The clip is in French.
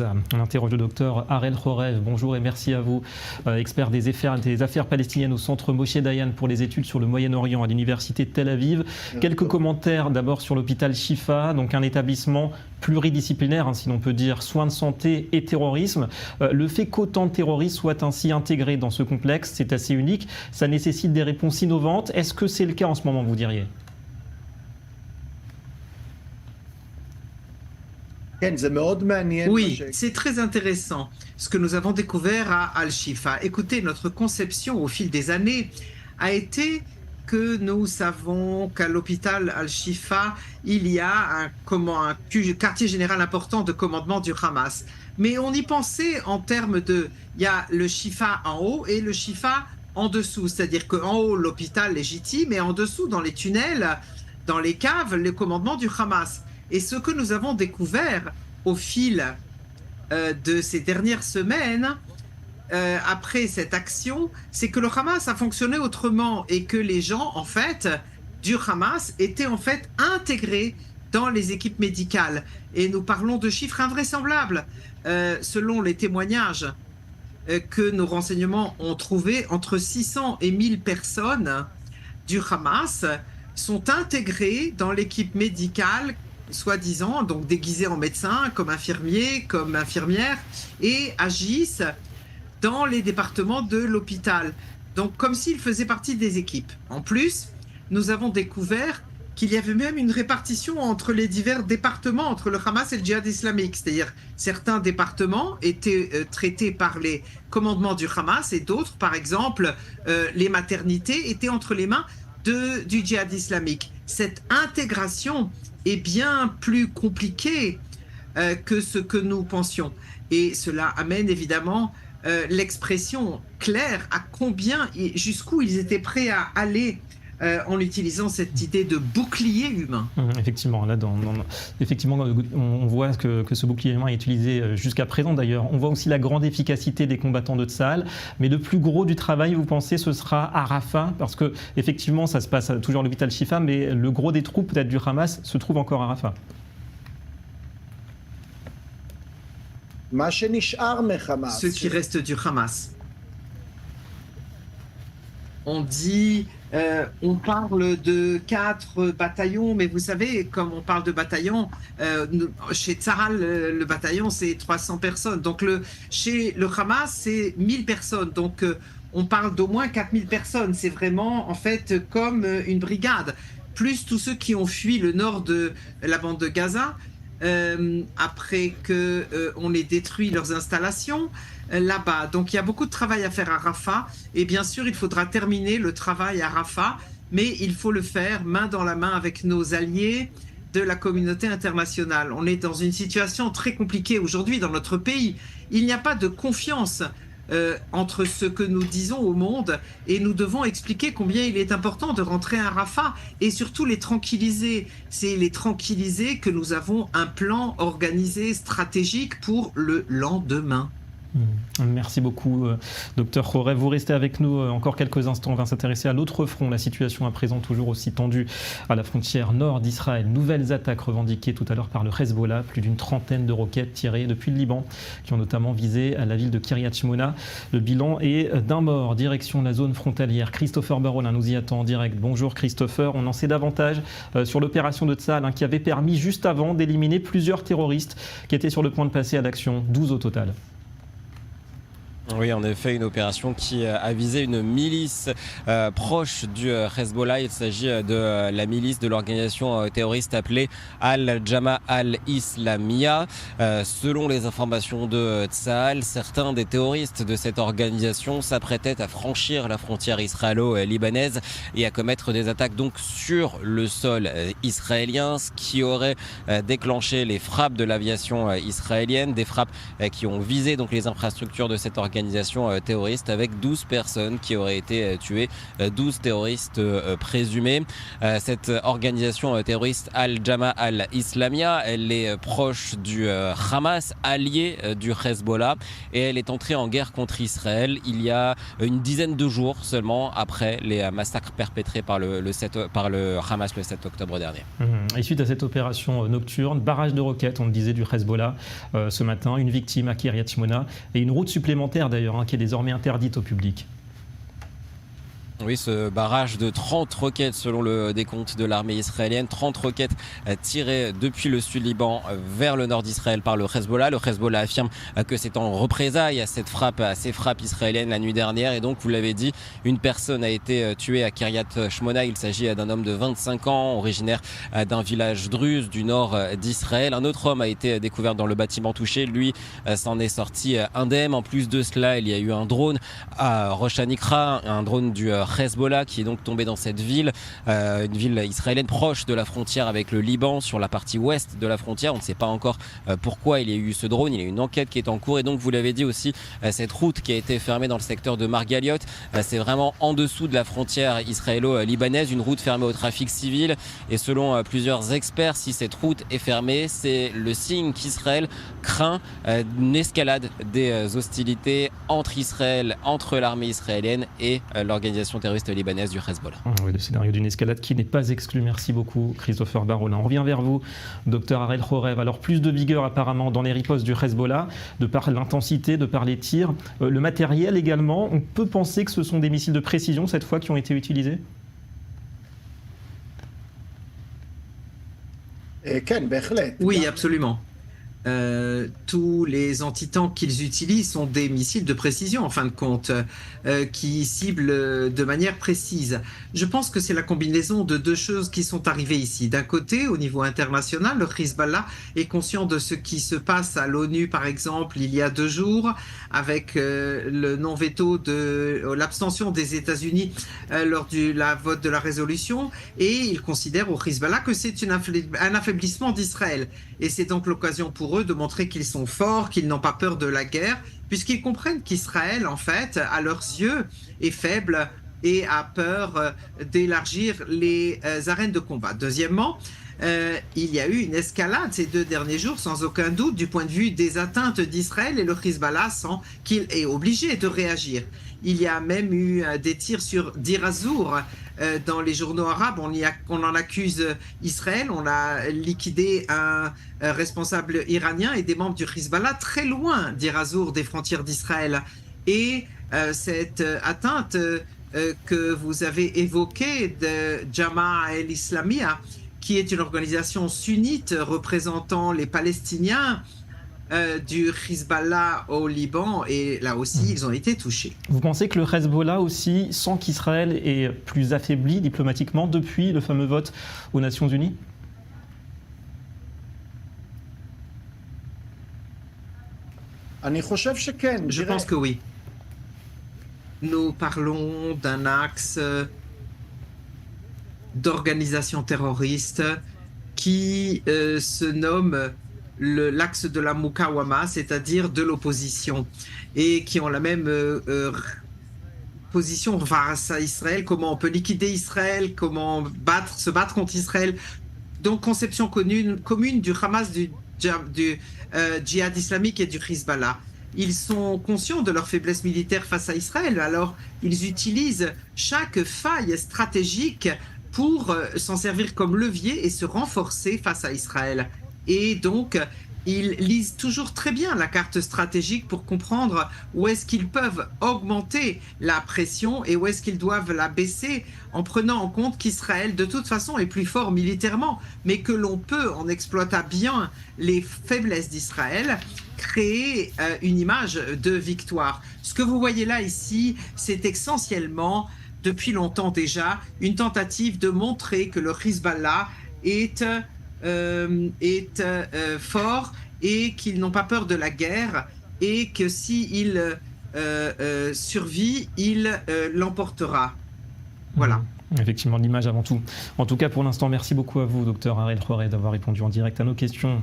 On interroge le docteur Harel Chorev. Bonjour et merci à vous, expert des affaires palestiniennes au centre Moshe Dayan pour les études sur le Moyen-Orient à l'université de Tel Aviv. Quelques commentaires d'abord sur l'hôpital Shifa, donc un établissement pluridisciplinaire, si l'on peut dire, soins de santé et terrorisme. Le fait qu'autant de terroristes soient ainsi intégrés dans ce complexe, c'est assez unique. Ça nécessite des réponses innovantes. Est-ce que c'est le cas en ce moment, vous diriez ? Oui, c'est très intéressant ce que nous avons découvert à Al-Shifa. Écoutez, notre conception au fil des années a été que nous savons qu'à l'hôpital Al-Shifa, il y a un quartier général important de commandement du Hamas. Mais on y pensait en termes de, il y a le Shifa en haut et le Shifa en dessous. C'est-à-dire qu'en haut, l'hôpital légitime et en dessous, dans les tunnels, dans les caves, le commandement du Hamas. Et ce que nous avons découvert au fil de ces dernières semaines, après cette action, c'est que le Hamas a fonctionné autrement et que les gens, en fait, du Hamas étaient en fait intégrés dans les équipes médicales. Et nous parlons de chiffres invraisemblables. Selon les témoignages que nos renseignements ont trouvés, entre 600 et 1000 personnes du Hamas sont intégrées dans l'équipe médicale, soi-disant, donc déguisés en médecins, comme infirmiers, comme infirmières, et agissent dans les départements de l'hôpital. Donc, comme s'ils faisaient partie des équipes. En plus, nous avons découvert qu'il y avait même une répartition entre les divers départements, entre le Hamas et le djihad islamique. C'est-à-dire, certains départements étaient traités par les commandements du Hamas et d'autres, par exemple, les maternités, étaient entre les mains du djihad islamique. Cette intégration est bien plus compliqué que ce que nous pensions. Et cela amène évidemment l'expression claire à combien, jusqu'où ils étaient prêts à aller en utilisant cette idée de bouclier humain. Effectivement, là, effectivement, on voit que ce bouclier humain est utilisé jusqu'à présent d'ailleurs. On voit aussi la grande efficacité des combattants de Tsahal, mais le plus gros du travail, vous pensez, ce sera à Rafah, parce que effectivement, ça se passe toujours à l'hôpital Shifa, mais le gros des troupes peut-être du Hamas se trouve encore à Rafah. Ce qui reste du Hamas. On dit, on parle de 4 bataillons, mais vous savez, comme on parle de bataillons, chez Tsahal, le bataillon, c'est 300 personnes. Donc, chez le Hamas, c'est 1000 personnes. Donc, on parle d'au moins 4000 personnes. C'est vraiment, en fait, comme une brigade. Plus tous ceux qui ont fui le nord de la bande de Gaza, après qu'on ait détruit leurs installations là-bas. Donc il y a beaucoup de travail à faire à Rafah et bien sûr il faudra terminer le travail à Rafah, mais il faut le faire main dans la main avec nos alliés de la communauté internationale. On est dans une situation très compliquée aujourd'hui dans notre pays. Il n'y a pas de confiance entre ce que nous disons au monde et nous devons expliquer combien il est important de rentrer à Rafah et surtout les tranquilliser. C'est les tranquilliser que nous avons un plan organisé, stratégique pour le lendemain. Merci beaucoup, docteur Chorev. Vous restez avec nous encore quelques instants. On va s'intéresser à l'autre front. La situation à présent toujours aussi tendue à la frontière nord d'Israël. Nouvelles attaques revendiquées tout à l'heure par le Hezbollah. Plus d'une trentaine de roquettes tirées depuis le Liban qui ont notamment visé la ville de Kiryat Shmona. Le bilan est d'un mort. Direction la zone frontalière. Christopher Baron nous y attend en direct. Bonjour Christopher. On en sait davantage sur l'opération de Tsahal qui avait permis juste avant d'éliminer plusieurs terroristes qui étaient sur le point de passer à l'action. 12 au total. Oui, en effet, une opération qui a visé une milice proche du Hezbollah. Il s'agit de la milice de l'organisation terroriste appelée Al-Jama al-Islamiyya. Selon les informations de Tsahal, certains des terroristes de cette organisation s'apprêtaient à franchir la frontière israélo-libanaise et à commettre des attaques donc sur le sol israélien, ce qui aurait déclenché les frappes de l'aviation israélienne, des frappes qui ont visé donc les infrastructures de cette organisation organisation terroriste avec 12 personnes qui auraient été tuées, 12 terroristes présumés. Cette organisation terroriste Al-Jama al-Islamia, elle est proche du Hamas, allié du Hezbollah, et elle est entrée en guerre contre Israël il y a une dizaine de jours seulement après les massacres perpétrés par le Hamas le 7 octobre dernier. Et suite à cette opération nocturne, barrage de roquettes, on le disait, du Hezbollah ce matin, une victime à Kiryat Shmona et une route supplémentaire d'ailleurs qui est désormais interdite au public. Oui, ce barrage de 30 roquettes selon le décompte de l'armée israélienne, 30 roquettes tirées depuis le sud-Liban vers le nord d'Israël par le Hezbollah. Le Hezbollah affirme que c'est en représailles à ces frappes israéliennes la nuit dernière. Et donc, vous l'avez dit, une personne a été tuée à Kiryat Shmona. Il s'agit d'un homme de 25 ans, originaire d'un village druze du nord d'Israël. Un autre homme a été découvert dans le bâtiment touché. Lui s'en est sorti indemne. En plus de cela, il y a eu un drone à Rosh Hanikra, un drone du Hezbollah qui est donc tombé dans cette ville, une ville israélienne proche de la frontière avec le Liban, sur la partie ouest de la frontière. On ne sait pas encore pourquoi il y a eu ce drone. Il y a une enquête qui est en cours et donc vous l'avez dit aussi, cette route qui a été fermée dans le secteur de Margaliot, c'est vraiment en dessous de la frontière israélo-libanaise, une route fermée au trafic civil. Et selon plusieurs experts, si cette route est fermée, c'est le signe qu'Israël craint une escalade des hostilités entre l'armée israélienne et l'organisation terroriste libanaise du Hezbollah. Oui, le scénario d'une escalade qui n'est pas exclu. Merci beaucoup, Christopher Baronin. On revient vers vous, docteur Harel Chorev. Alors, plus de vigueur apparemment dans les ripostes du Hezbollah, de par l'intensité, de par les tirs. Le matériel également, on peut penser que ce sont des missiles de précision cette fois qui ont été utilisés ? Oui, absolument. Tous les antitanks qu'ils utilisent sont des missiles de précision, en fin de compte, qui ciblent de manière précise. Je pense que c'est la combinaison de deux choses qui sont arrivées ici. D'un côté, au niveau international, le Hezbollah est conscient de ce qui se passe à l'ONU, par exemple, il y a 2 jours, avec le non-veto de l'abstention des États-Unis lors du vote de la résolution, et ils considèrent au Hezbollah que c'est un affaiblissement d'Israël. Et c'est donc l'occasion pour eux de montrer qu'ils sont forts, qu'ils n'ont pas peur de la guerre, puisqu'ils comprennent qu'Israël, en fait, à leurs yeux, est faible et a peur d'élargir les arènes de combat. Deuxièmement, il y a eu une escalade ces 2 derniers jours, sans aucun doute, du point de vue des atteintes d'Israël, et le Hezbollah sent qu'il est obligé de réagir. Il y a même eu des tirs sur Deir ez-Zor dans les journaux arabes. On en accuse Israël. On a liquidé un responsable iranien et des membres du Hezbollah très loin Deir ez-Zor des frontières d'Israël. Et cette atteinte que vous avez évoquée de Jama al-Islamia, qui est une organisation sunnite représentant les Palestiniens, du Hezbollah au Liban, et là aussi ils ont été touchés. Vous pensez que le Hezbollah aussi sent qu'Israël est plus affaibli diplomatiquement depuis le fameux vote aux Nations Unies ? Je pense que oui. Nous parlons d'un axe d'organisation terroriste qui se nomme l'axe de la Mukawama, c'est-à-dire de l'opposition, et qui ont la même position face à Israël, comment on peut liquider Israël, comment se battre contre Israël. Donc conception commune du Hamas, du djihad islamique et du Hezbollah. Ils sont conscients de leur faiblesse militaire face à Israël, alors ils utilisent chaque faille stratégique pour s'en servir comme levier et se renforcer face à Israël. Et donc, ils lisent toujours très bien la carte stratégique pour comprendre où est-ce qu'ils peuvent augmenter la pression et où est-ce qu'ils doivent la baisser, en prenant en compte qu'Israël, de toute façon, est plus fort militairement, mais que l'on peut, en exploitant bien les faiblesses d'Israël, créer une image de victoire. Ce que vous voyez là, ici, c'est essentiellement, depuis longtemps déjà, une tentative de montrer que le Hezbollah est fort et qu'ils n'ont pas peur de la guerre, et que s'il survit, il l'emportera. Voilà. Effectivement, l'image avant tout. En tout cas, pour l'instant, merci beaucoup à vous, docteur Harel Chorev, d'avoir répondu en direct à nos questions.